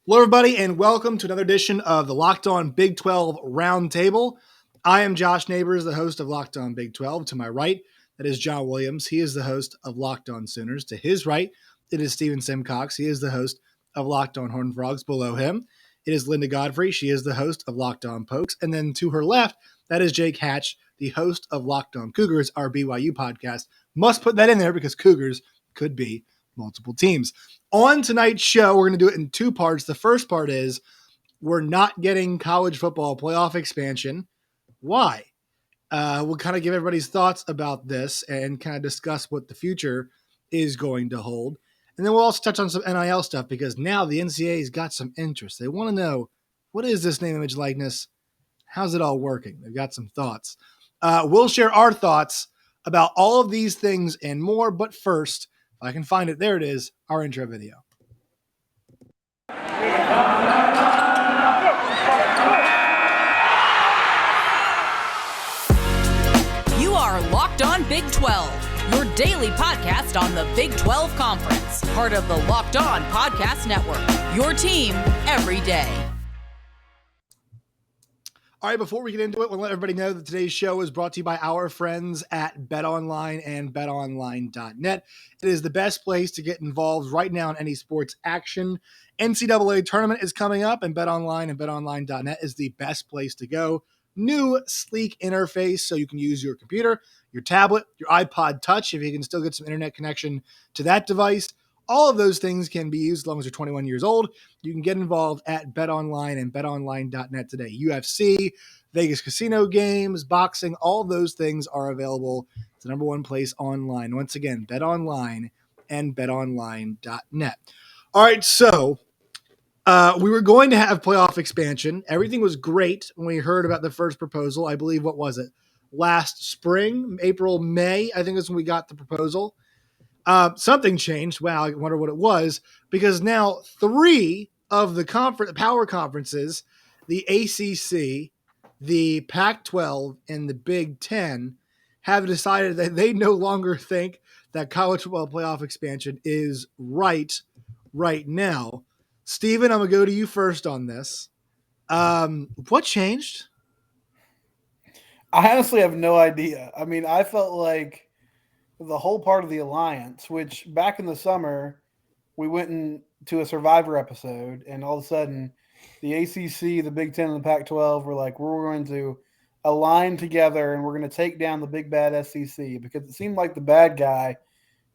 Hello, everybody, and welcome to another edition of the Locked On Big 12 Roundtable. I am Josh Neighbors, the host of Locked On Big 12. To my right, that is John Williams. He is the host of Locked On Sooners. To his right, it is Stephen Simcox. He is the host of Locked On Horned Frogs. Below him, it is Linda Godfrey. She is the host of Locked On Pokes. And then to her left, that is Jake Hatch, the host of Locked On Cougars, our BYU podcast. Must put that in there because Cougars could be multiple teams. On tonight's show, we're going to do it in two parts. The first part is we're not getting college football playoff expansion. Why? We'll kind of give everybody's thoughts about this and kind of discuss what the future is going to hold. And then we'll also touch on some NIL stuff because now the NCAA's got some interest. They want to know, what is this name, image, likeness? How's it all working? They've got some thoughts. We'll share our thoughts about all of these things and more. But first, if I can find it, there it is, our intro video. You are Locked On Big 12, your daily podcast on the Big 12 Conference, part of the Locked On Podcast Network, your team every day. All right, before we get into it, we'll let everybody know that today's show is brought to you by our friends at BetOnline and BetOnline.net. It is the best place to get involved right now in any sports action. NCAA tournament is coming up, and BetOnline and BetOnline.net is the best place to go. New, sleek interface so you can use your computer, your tablet, your iPod Touch, if you can still get some internet connection to that device. All of those things can be used as long as you're 21 years old. You can get involved at BetOnline and BetOnline.net today. UFC, Vegas casino games, boxing, all those things are available. It's the number one place online. Once again, BetOnline and BetOnline.net. All right, so we were going to have playoff expansion. Everything was great when we heard about the first proposal. I believe, what was it? Last spring, April, May, I think is when we got the proposal. Something changed. Wow, I wonder what it was, because now three of the power conferences, the ACC, the Pac-12, and the Big Ten, have decided that they no longer think that college football playoff expansion is right now. Steven, I'm going to go to you first on this. What changed? I honestly have no idea. I mean, I felt like the whole part of the alliance, which back in the summer, we went into a Survivor episode, and all of a sudden, the ACC, the Big Ten, and the Pac-12 were like, we're going to align together, and we're going to take down the big bad SEC, because it seemed like the bad guy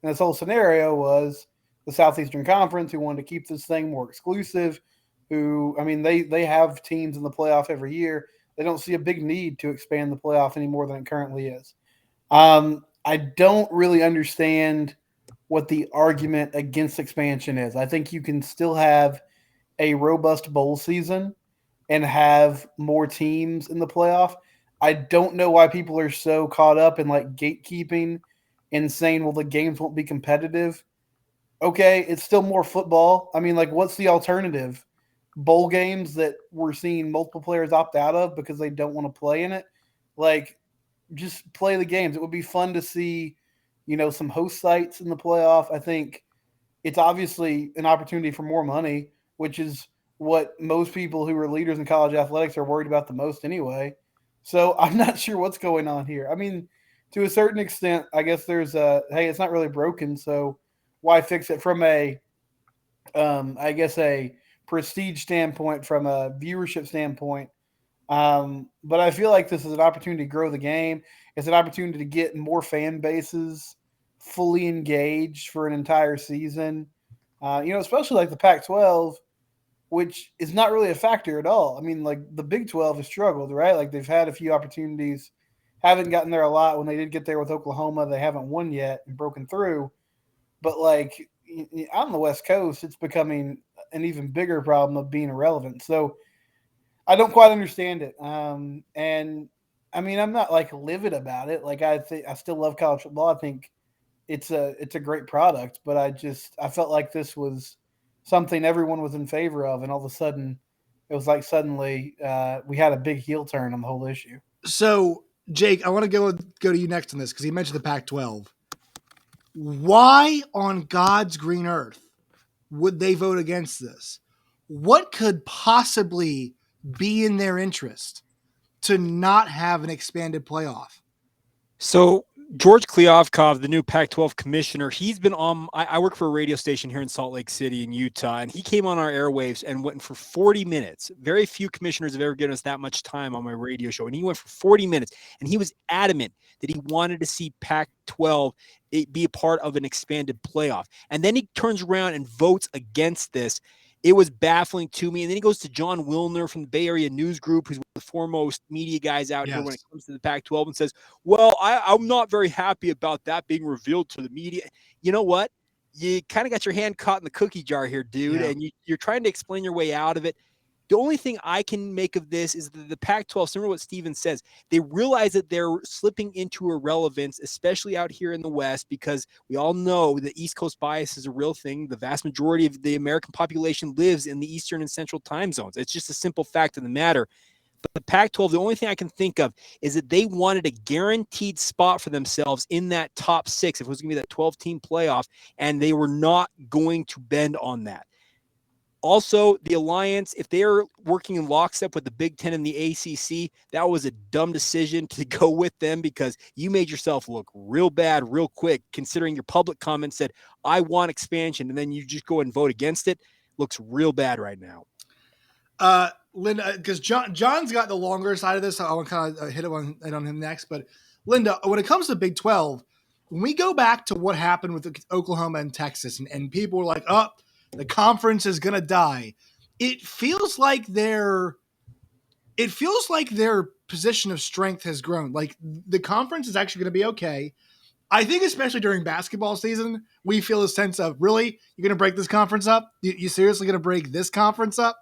in this whole scenario was the Southeastern Conference, who wanted to keep this thing more exclusive, they have teams in the playoff every year. They don't see a big need to expand the playoff any more than it currently is. I don't really understand what the argument against expansion is. I think you can still have a robust bowl season and have more teams in the playoff. I don't know why people are so caught up in like gatekeeping and saying, well, the games won't be competitive. Okay, it's still more football. I mean, like, what's the alternative? Bowl games that we're seeing multiple players opt out of because they don't want to play in it? Like, just play the games. It would be fun to see, some host sites in the playoff. I think it's obviously an opportunity for more money, which is what most people who are leaders in college athletics are worried about the most anyway. So I'm not sure what's going on here. I mean, to a certain extent, I guess there's hey, it's not really broken, so why fix it from a prestige standpoint, from a viewership standpoint. But I feel like this is an opportunity to grow the game. It's an opportunity to get more fan bases fully engaged for an entire season. Especially like the Pac-12, which is not really a factor at all. I mean, like the Big 12 has struggled, right? Like they've had a few opportunities, haven't gotten there a lot. When they did get there with Oklahoma, they haven't won yet and broken through. But like on the West Coast, it's becoming an even bigger problem of being irrelevant. So I don't quite understand it. And I mean, I'm not like livid about it. Like I still love college football. I think it's a great product, but I felt like this was something everyone was in favor of, and all of a sudden, it was like suddenly we had a big heel turn on the whole issue. So, Jake, I want to go to you next on this because you mentioned the Pac-12. Why on God's green earth would they vote against this? what could possibly be in their interest to not have an expanded playoff? So George Kliavkov, the new Pac-12 commissioner, he's been on. I work for a radio station here in Salt Lake City in Utah, and he came on our airwaves and went for 40 minutes. Very few commissioners have ever given us that much time on my radio show, and he went for 40 minutes, and he was adamant that he wanted to see Pac-12 be a part of an expanded playoff. And then he turns around and votes against this. It was baffling to me. And then he goes to John Wilner from the Bay Area News Group, who's one of the foremost media guys out here when it comes to the Pac-12, and says, well, I'm not very happy about that being revealed to the media. You know what? You kind of got your hand caught in the cookie jar here, dude, and you're trying to explain your way out of it. The only thing I can make of this is that the Pac-12, similar to what Steven says, they realize that they're slipping into irrelevance, especially out here in the West, because we all know the East Coast bias is a real thing. The vast majority of the American population lives in the Eastern and Central time zones. It's just a simple fact of the matter. But the Pac-12, the only thing I can think of is that they wanted a guaranteed spot for themselves in that top 6, if it was going to be that 12-team playoff, and they were not going to bend on that. Also, the alliance, if they're working in lockstep with the Big Ten and the ACC, that was a dumb decision to go with them, because you made yourself look real bad real quick, considering your public comment said, I want expansion, and then you just go and vote against it. Looks real bad right now. Linda, because John's got the longer side of this, so I want to kind of hit on him next. But Linda, when it comes to Big 12, when we go back to what happened with Oklahoma and Texas, and people were like, oh, the conference is going to die. It feels like their position of strength has grown. Like, the conference is actually going to be okay. I think especially during basketball season, we feel a sense of, really, you're going to break this conference up? You seriously going to break this conference up?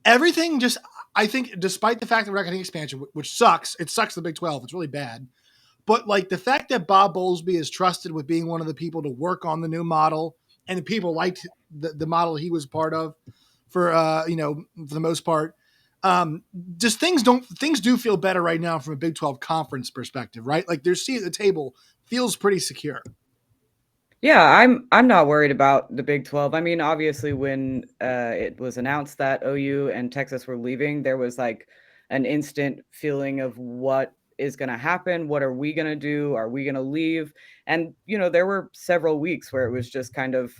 Everything just, I think, despite the fact that we're not getting expansion, which sucks, it sucks the Big 12. It's really bad. But like the fact that Bob Bowlesby is trusted with being one of the people to work on the new model, and the people liked the model he was part of for the most part. Just things do feel better right now from a Big 12 conference perspective, right? Like their seat at the table feels pretty secure. Yeah, I'm not worried about the Big 12. I mean, obviously when it was announced that OU and Texas were leaving, there was like an instant feeling of what is going to happen. What are we going to do? Are we going to leave? And, there were several weeks where it was just kind of,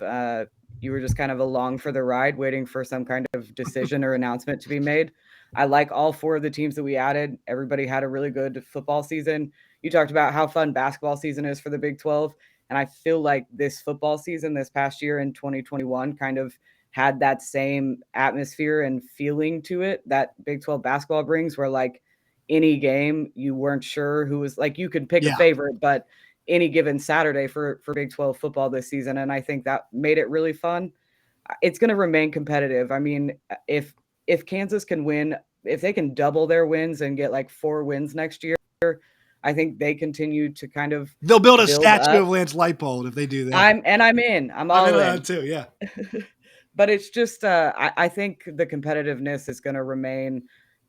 you were just kind of along for the ride, waiting for some kind of decision or announcement to be made. I like all 4 of the teams that we added. Everybody had a really good football season. You talked about how fun basketball season is for the Big 12. And I feel like this football season, this past year in 2021, kind of had that same atmosphere and feeling to it that Big 12 basketball brings, where like any game, you weren't sure who was, like, you could pick a favorite, but any given Saturday for Big 12 football this season. And I think that made it really fun. It's going to remain competitive. I mean, if Kansas can win, if they can double their wins and get like 4 wins next year, I think they continue to kind of they'll build a statue of Lance Leipold if they do that. I'm in. I'm all in that too. Yeah. But it's just I think the competitiveness is going to remain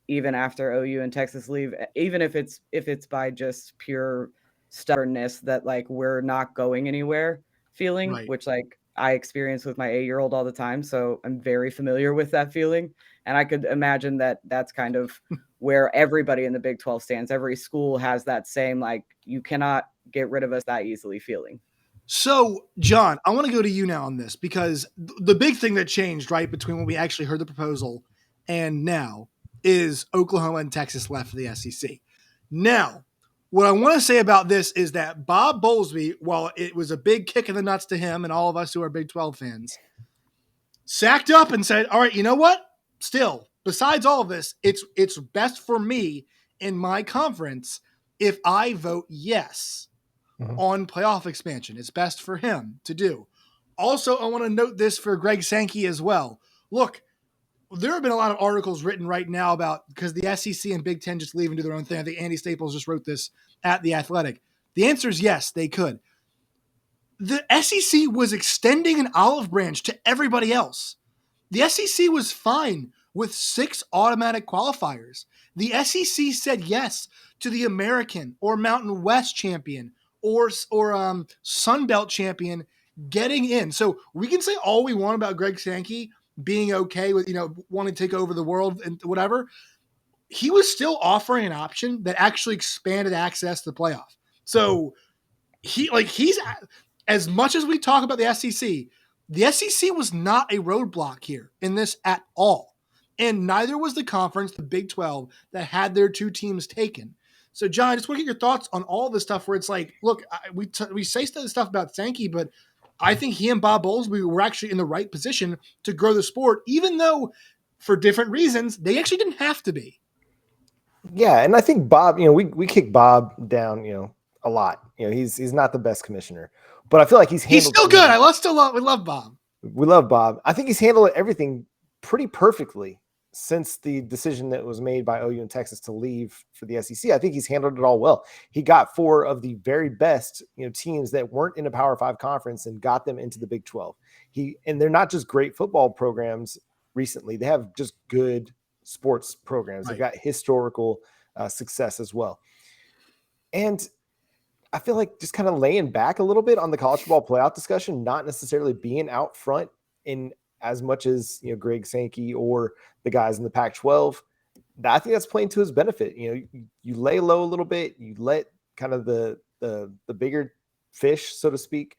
even after OU and Texas leave, even if it's by just pure stubbornness that like we're not going anywhere feeling, right. Which like I experience with my 8-year-old all the time. So I'm very familiar with that feeling. And I could imagine that that's kind of where everybody in the Big 12 stands. Every school has that same, like, you cannot get rid of us that easily feeling. So, John, I want to go to you now on this, because the big thing that changed, right, between when we actually heard the proposal and now is Oklahoma and Texas left for the SEC. Now, what I want to say about this is that Bob Bowlesby, while it was a big kick in the nuts to him and all of us who are Big 12 fans, sacked up and said, all right, you know what? Still, besides all of this, it's best for me in my conference if I vote yes on playoff expansion. It's best for him to do. Also, I want to note this for Greg Sankey as well. Look, there have been a lot of articles written right now about, because the SEC and Big Ten just leave and do their own thing. I think Andy Staples just wrote this at The Athletic. The answer is yes, they could. The SEC was extending an olive branch to everybody else. The SEC was fine with 6 automatic qualifiers. The SEC said yes to the American or Mountain West champion or Sun Belt champion getting in. So we can say all we want about Greg Sankey, being okay with, wanting to take over the world and whatever, he was still offering an option that actually expanded access to the playoff. So he's as much as we talk about the SEC was not a roadblock here in this at all. And neither was the conference, the Big 12, that had their two teams taken. So, John, I just want to get your thoughts on all this stuff where it's like, look, we say stuff about Sankey, but I think he and Bob Bowlesby were actually in the right position to grow the sport, even though for different reasons, they actually didn't have to be. Yeah, and I think Bob, we kick Bob down, a lot. He's not the best commissioner, but I feel like he's still good. We love Bob. We love Bob. I think he's handled everything pretty perfectly since the decision that was made by OU and Texas to leave for the SEC. I think he's handled it all well. He got 4 of the very best, teams that weren't in a Power 5 conference and got them into the Big 12. And they're not just great football programs recently. They have just good sports programs. They've got historical success as well. And I feel like just kind of laying back a little bit on the college football playoff discussion, not necessarily being out front in as much as, Greg Sankey or the guys in the Pac-12. I think that's playing to his benefit. You lay low a little bit, you let kind of the bigger fish, so to speak,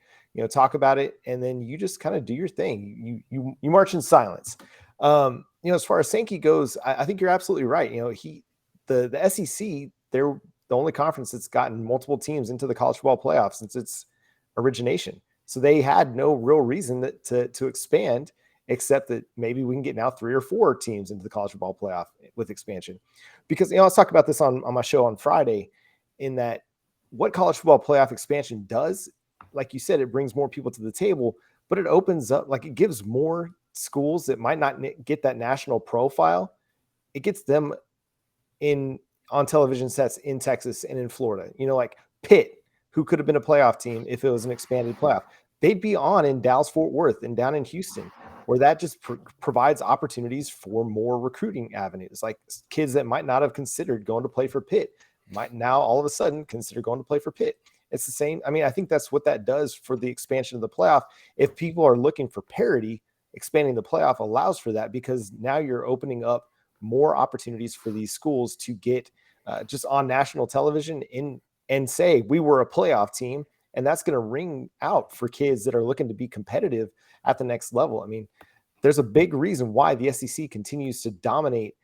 talk about it, and then you just kind of do your thing. You march in silence. As far as Sankey goes, I think you're absolutely right. The SEC, they're the only conference that's gotten multiple teams into the college football playoff since its origination. So they had no real reason to expand, except that maybe we can get now 3 or 4 teams into the college football playoff with expansion. Because, I was talking about this on my show on Friday, in that what college football playoff expansion does, like you said, it brings more people to the table, but it opens up, it gives more schools that might not get that national profile. It gets them on television sets in Texas and in Florida, like Pitt, who could have been a playoff team if it was an expanded playoff. They'd be on in Dallas, Fort Worth, and down in Houston, where that just provides opportunities for more recruiting avenues. Like kids that might not have considered going to play for Pitt might now all of a sudden consider going to play for Pitt. It's the same. I mean, I think that's what that does for the expansion of the playoff. If people are looking for parity, expanding the playoff allows for that, because now you're opening up more opportunities for these schools to get just on national television and say, we were a playoff team. And that's going to ring out for kids that are looking to be competitive at the next level. I mean, there's a big reason why the SEC continues to dominate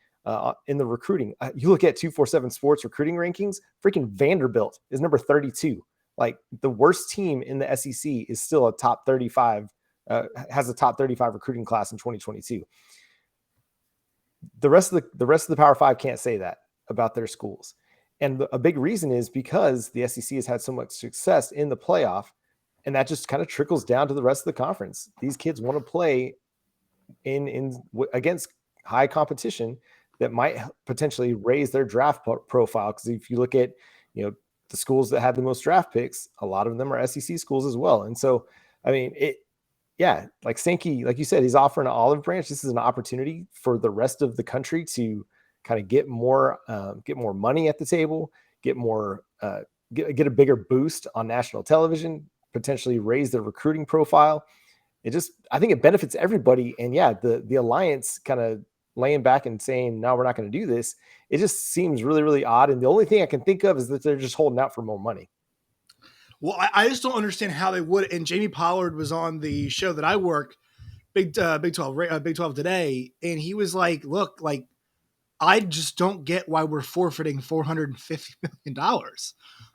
in the recruiting. You look at 247 Sports recruiting rankings, freaking Vanderbilt is number 32. Like, the worst team in the SEC is still a top 35, has a top 35 recruiting class in 2022. The rest of the Power 5 can't say that about their schools. And a big reason is because the SEC has had so much success in the playoff, and that just kind of trickles down to the rest of the conference. These kids want to play against high competition that might potentially raise their draft profile. Because if you look at, the schools that have the most draft picks, a lot of them are SEC schools as well. And so, I mean, like Sankey, like you said, he's offering an olive branch. This is an opportunity for the rest of the country to kind of get more money at the table, get a bigger boost on national television, potentially raise their recruiting profile. I think it benefits everybody. And the alliance kind of laying back and saying, no, we're not going to do this. It just seems really, really odd. And the only thing I can think of is that they're just holding out for more money. Well, I just don't understand how they would. And Jamie Pollard was on the show that I work, Big 12 Today. And he was like, look, like, I just don't get why we're forfeiting $450 million.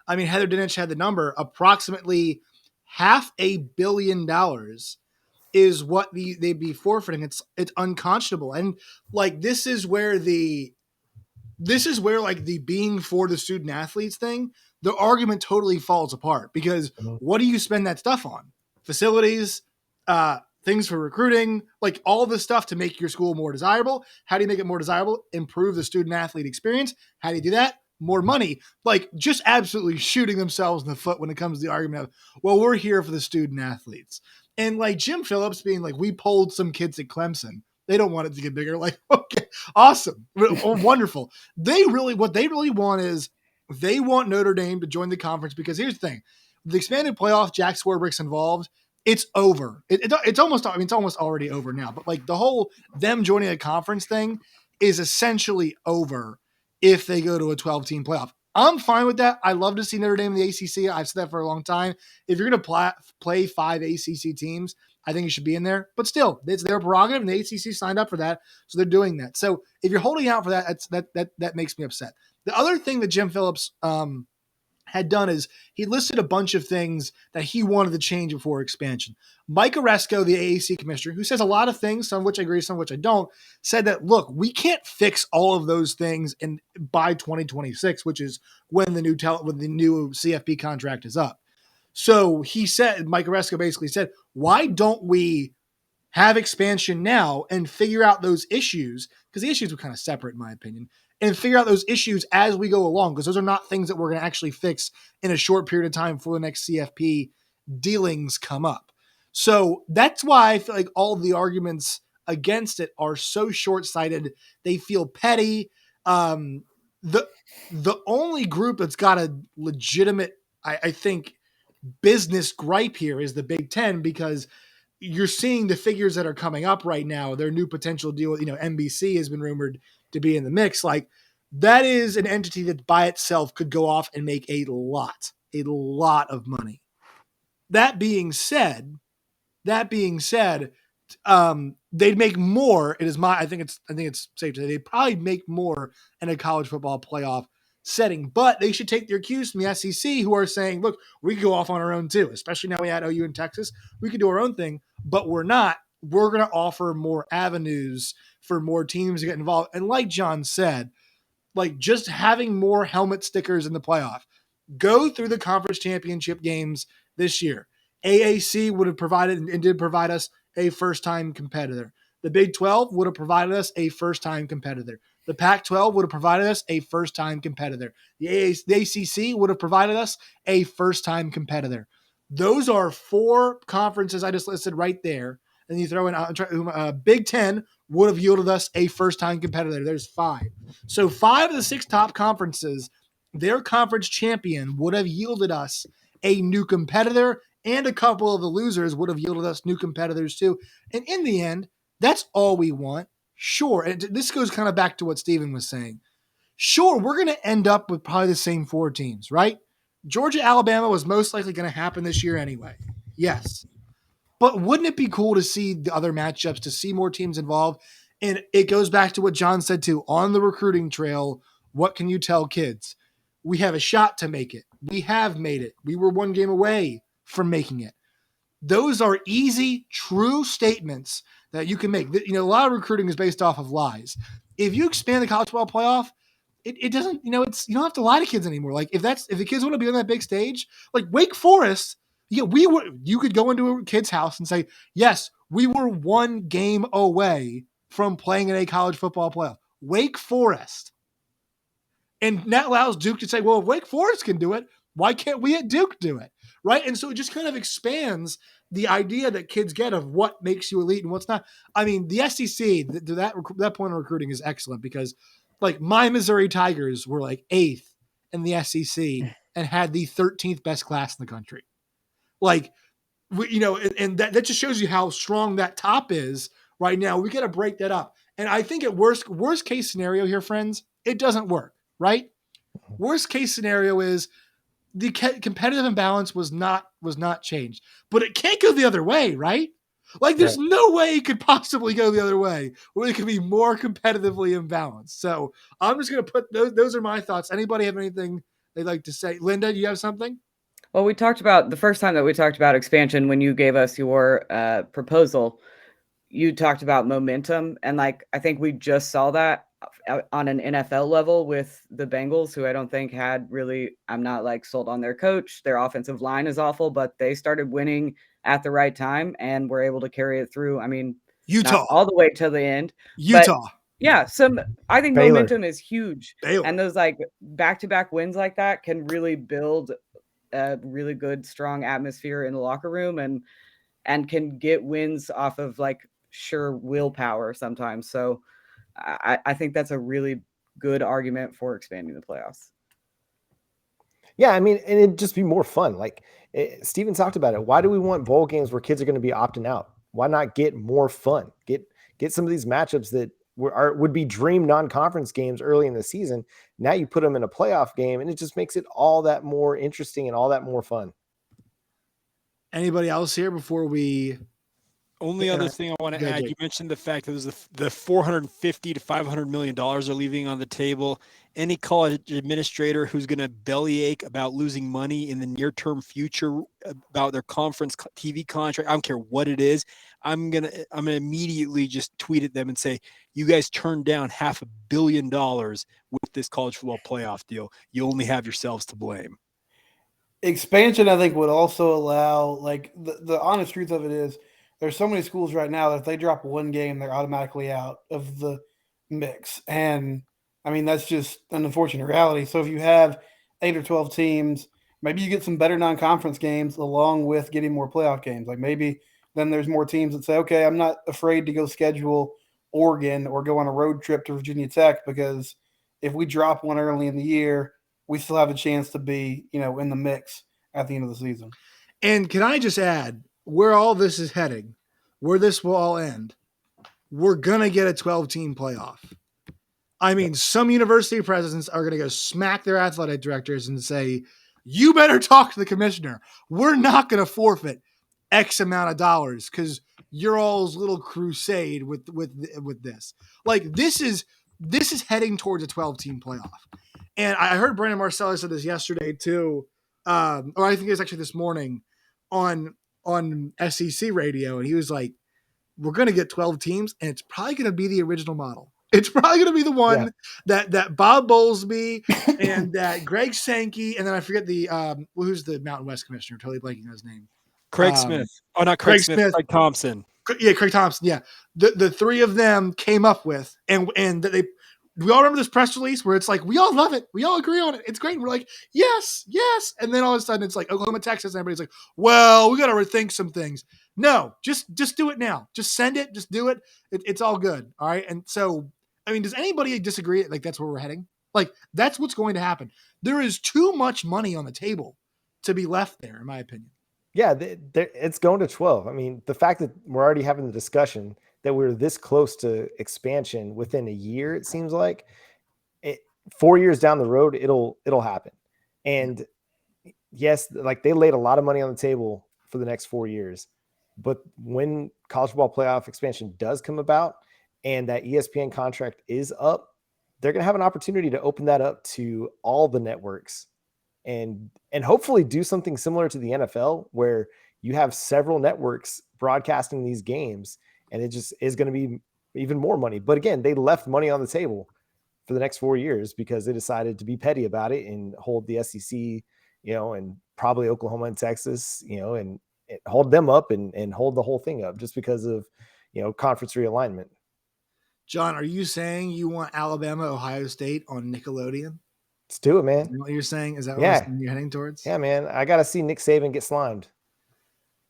I mean, Heather Dinich had the number. Approximately $500 million is what they'd be forfeiting. It's unconscionable. And like, this is where the being for the student athletes thing, the argument totally falls apart, because what do you spend that stuff on? Facilities, things for recruiting, like all the stuff to make your school more desirable. How do you make it more desirable? Improve the student athlete experience. How do you do that? More money. Like, just absolutely shooting themselves in the foot when it comes to the argument of, well, we're here for the student athletes. And like Jim Phillips being like, we polled some kids at Clemson. They don't want it to get bigger. Like, okay, awesome. Wonderful. What they really want is they want Notre Dame to join the conference, because here's the thing. The expanded playoff, Jack Swarbrick's involved. it's over. It's almost, I mean, it's almost already over now, but like the whole them joining a conference thing is essentially over if they go to a 12-team playoff. I'm fine with that. I love to see Notre Dame in the ACC. I've said that for a long time. If you're going to play 5 ACC teams, I think you should be in there. But still, it's their prerogative, and the ACC signed up for that, so they're doing that. So if you're holding out for that, that makes me upset. The other thing that Jim Phillips had done is he listed a bunch of things that he wanted to change before expansion. Mike Oresco, the AAC commissioner, who says a lot of things, some of which I agree, some of which I don't, said that, look, we can't fix all of those things by 2026, which is when the new CFP contract is up. So he said, Mike Oresco basically said, why don't we have expansion now and figure out those issues? Because the issues were kind of separate, in my opinion, and figure out those issues as we go along, because those are not things that we're going to actually fix in a short period of time before the next CFP dealings come up. So that's why I feel like all the arguments against it are so short-sighted. They feel petty. The only group that's got a legitimate, I think, business gripe here is the Big Ten, because you're seeing the figures that are coming up right now. Their new potential deal, NBC has been rumored to be in the mix. Like, that is an entity that by itself could go off and make a lot of money. That being said, they'd make more. I think it's safe to say they'd probably make more in a college football playoff setting, but they should take their cues from the SEC, who are saying, look, we can go off on our own too, especially now we had OU in Texas. We could do our own thing, but we're not. We're going to offer more avenues for more teams to get involved. And like John said, like just having more helmet stickers in the playoff. Go through the conference championship games this year. AAC would have provided and did provide us a first-time competitor. The Big 12 would have provided us a first-time competitor. The Pac-12 would have provided us a first-time competitor. The ACC would have provided us a first-time competitor. Those are 4 conferences I just listed right there. And you throw in Big 10 would have yielded us a first-time competitor. There's 5. So 5 of the 6 top conferences, their conference champion would have yielded us a new competitor, and a couple of the losers would have yielded us new competitors too. And in the end, that's all we want. Sure. And this goes kind of back to what Steven was saying. Sure, we're going to end up with probably the same 4 teams, right? Georgia, Alabama was most likely going to happen this year anyway. Yes. But wouldn't it be cool to see the other matchups, to see more teams involved? And it goes back to what John said too. On the recruiting trail, what can you tell kids? We have a shot to make it. We have made it. We were 1 game away from making it. Those are easy, true statements that you can make. A lot of recruiting is based off of lies. If you expand the college football playoff, it doesn't, you don't have to lie to kids anymore. Like if the kids want to be on that big stage, like Wake Forest, you could go into a kid's house and say, yes, we were 1 game away from playing in a college football playoff. Wake Forest. And that allows Duke to say, well, if Wake Forest can do it, why can't we at Duke do it? Right? And so it just kind of expands the idea that kids get of what makes you elite and what's not. I mean, the SEC, that point of recruiting is excellent, because like my Missouri Tigers were like 8th in the SEC and had the 13th best class in the country. Like, and that just shows you how strong that top is right now. We got to break that up. And I think at worst case scenario here, friends, it doesn't work, right? Worst case scenario is the competitive imbalance was not changed, but it can't go the other way, right? Like there's no way it could possibly go the other way where it could be more competitively imbalanced. So I'm just going to put those are my thoughts. Anybody have anything they'd like to say? Linda, do you have something? Well, we talked about the first time that we talked about expansion when you gave us your proposal. You talked about momentum, and like I think we just saw that on an NFL level with the Bengals, who I don't think had really. I'm not like sold on their coach. Their offensive line is awful, but they started winning at the right time and were able to carry it through. I mean, Utah not all the way to the end. Utah. But yeah, I think Baylor. momentum is huge. Baylor. And those like back-to-back wins like that can really build a really good, strong atmosphere in the locker room and can get wins off of like sure willpower sometimes. So I think that's a really good argument for expanding the playoffs. Yeah, I mean, and it'd just be more fun. Like Steven talked about it. Why do we want bowl games where kids are going to be opting out? Why not get more fun? Get some of these matchups that would be dream non-conference games early in the season. Now you put them in a playoff game, and it just makes it all that more interesting and all that more fun. Anybody else here before we? Only other thing I want to add, you mentioned the fact that there's the $450 to $500 million are leaving on the table. Any college administrator who's going to bellyache about losing money in the near-term future about their conference TV contract, I don't care what it is, I'm gonna immediately just tweet at them and say, you guys turned down $500 million with this college football playoff deal. You only have yourselves to blame. Expansion, I think, would also allow, like, the honest truth of it is, there's so many schools right now that if they drop one game, they're automatically out of the mix. And, I mean, that's just an unfortunate reality. So if you have 8 or 12 teams, maybe you get some better non-conference games along with getting more playoff games. Like, maybe then there's more teams that say, okay, I'm not afraid to go schedule Oregon or go on a road trip to Virginia Tech, because if we drop one early in the year, we still have a chance to be, in the mix at the end of the season. And can I just add, where all this is heading, where this will all end, we're going to get a 12-team playoff. I mean, some university presidents are going to go smack their athletic directors and say, you better talk to the commissioner. We're not going to forfeit X amount of dollars because you're all's little crusade with this. Like, this is heading towards a 12-team playoff. And I heard Brandon Marcellus said this yesterday too, or I think it was actually this morning on SEC radio, and he was like, we're going to get 12 teams, and it's probably going to be the original model. It's probably going to be the one that Bob Bowlesby and that Greg Sankey, and then I forget who's the Mountain West commissioner, totally blanking on his name. Craig Smith. Oh, not Craig Smith. Craig Thompson. Yeah, Craig Thompson. Yeah. The three of them came up with, and we all remember this press release where it's like, we all love it. We all agree on it. It's great. And we're like, yes, yes. And then all of a sudden it's like Oklahoma, Texas. And everybody's like, well, we got to rethink some things. No, just do it now. Just send it. Just do it. It's all good. All right. And so, I mean, does anybody disagree? Like, that's where we're heading. Like, that's what's going to happen. There is too much money on the table to be left there, in my opinion. Yeah, it's going to 12. I mean, the fact that we're already having the discussion that we're this close to expansion within a year, it seems like 4 years down the road, it'll happen. And yes, like, they laid a lot of money on the table for the next 4 years, but when college football playoff expansion does come about and that ESPN contract is up, they're going to have an opportunity to open that up to all the networks and hopefully do something similar to the NFL, where you have several networks broadcasting these games, and it just is going to be even more money. But again, they left money on the table for the next 4 years because they decided to be petty about it and hold the SEC, and probably Oklahoma and Texas, and hold them up and hold the whole thing up just because of, conference realignment. John, are you saying you want Alabama, Ohio State on Nickelodeon? Let's do it, man. Is that what you're saying? Is that what you're heading towards? Yeah, man. I got to see Nick Saban get slimed.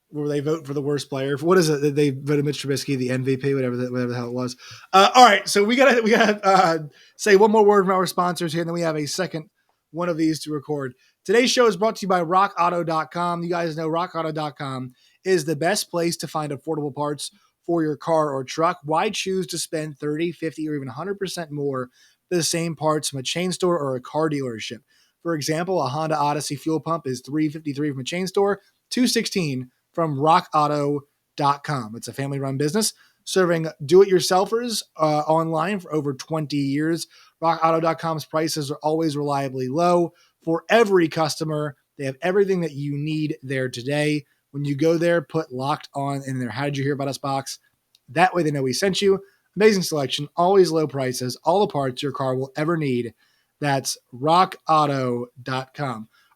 Where they vote for the worst player. What is it? They voted Mitch Trubisky the MVP, whatever the hell it was. All right, so we gotta say one more word from our sponsors here, and then we have a second one of these to record. Today's show is brought to you by RockAuto.com. You guys know RockAuto.com is the best place to find affordable parts for your car or truck. Why choose to spend 30, 50, or even 100% more for the same parts from a chain store or a car dealership? For example, a Honda Odyssey fuel pump is $353 from a chain store, $216 from rockauto.com. It's a family-run business serving do-it-yourselfers online for over 20 years. RockAuto.com's prices are always reliably low for every customer. They have everything that you need there today. When you go there, put Locked On in there. How did you hear about us box? That way they know we sent you. Amazing selection, always low prices, all the parts your car will ever need. That's rockauto.com.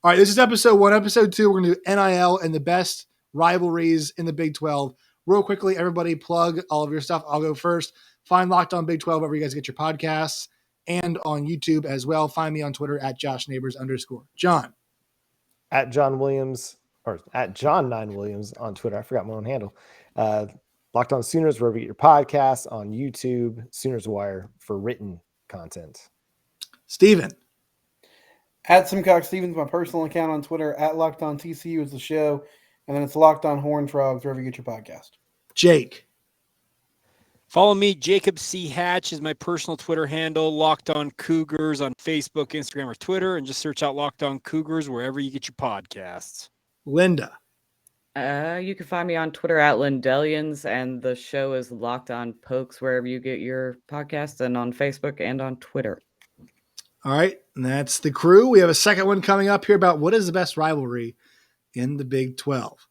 All right, this is episode 1. Episode 2, we're going to do NIL and the best rivalries in the Big 12. Real quickly, everybody plug all of your stuff. I'll go first. Find Locked On Big 12 wherever you guys get your podcasts and on YouTube as well. Find me on Twitter at @JoshNeighbors_. John. At John Williams, or at John9Williams on Twitter. I forgot my own handle. Locked On Sooners, wherever you get your podcasts, on YouTube, Sooners Wire for written content. Steven. At Simcox Stevens, my personal account on Twitter. At Locked On TCU is the show. And then it's Locked On Horned Frogs, wherever you get your podcast. Jake. Follow me, Jacob C. Hatch is my personal Twitter handle. Locked On Cougars on Facebook, Instagram, or Twitter, and just search out Locked On Cougars wherever you get your podcasts. Linda. You can find me on Twitter at Lindellians, and the show is Locked On Pokes wherever you get your podcasts, and on Facebook and on Twitter. All right, and that's the crew. We have a second one coming up here about what is the best rivalry in the Big 12.